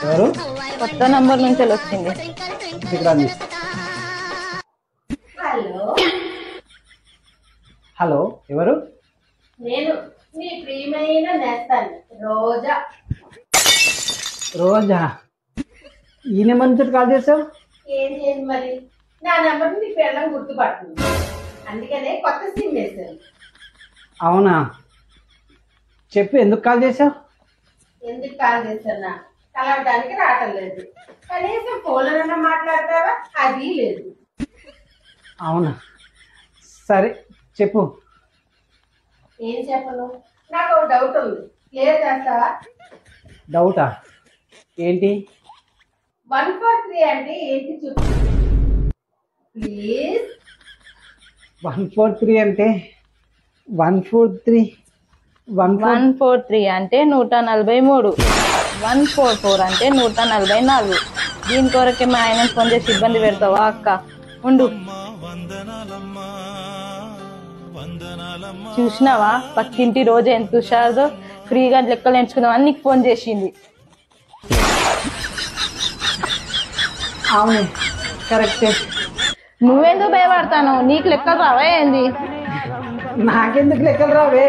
ఎవరు? కొత్త నంబర్ నుంచి వచ్చింది. ఇక్కడ రండి. హలో హలో, ఎవరు? నేను మీ ప్రియమైన నేస్తాను రోజా. రోజా? ఈ నెంబర్ నుంచి కాల్ చేసావు? ఏం చేయండి మరి, నా నెంబర్ నీ పిల్లలు గుర్తుపడుతుంది, అందుకనే కొత్త సిమ్ వేసాను. అవునా, చెప్పు, ఎందుకు కాల్ చేసావు? ఎందుకు కాల్ చేస్తున్నా, కలవడానికి రావటం లేదు, కనీసం ఫోన్లోనన్నా మాట్లాడతావా, అది లేదు. అవునా, సరే చెప్పు. ఏం చెప్పను, నాకు ఒక డౌట్ ఉంది, క్లియర్ చేస్తావా? డౌటా? ఏంటి? 143 అంటే ఏంటి చెప్పు ప్లీజ్. 143 అంటే 143 143 అంటే 143. 144 అంటే 144. దీని కొరకే మా ఆయన ఫోన్ చేసి ఇబ్బంది పెడతావా అక్క? ఉండు. చూసినావా పక్కింటి రోజు ఎంత హుషారుదో, ఫ్రీగా లెక్కలు ఎంచుకుందాం అని నీకు ఫోన్ చేసింది. అవును, కరెక్టే. నువ్వెందుకు భయపడతాను? నీకు లెక్కలు రావా ఏంది? నాకెందుకు లెక్కలు రావే?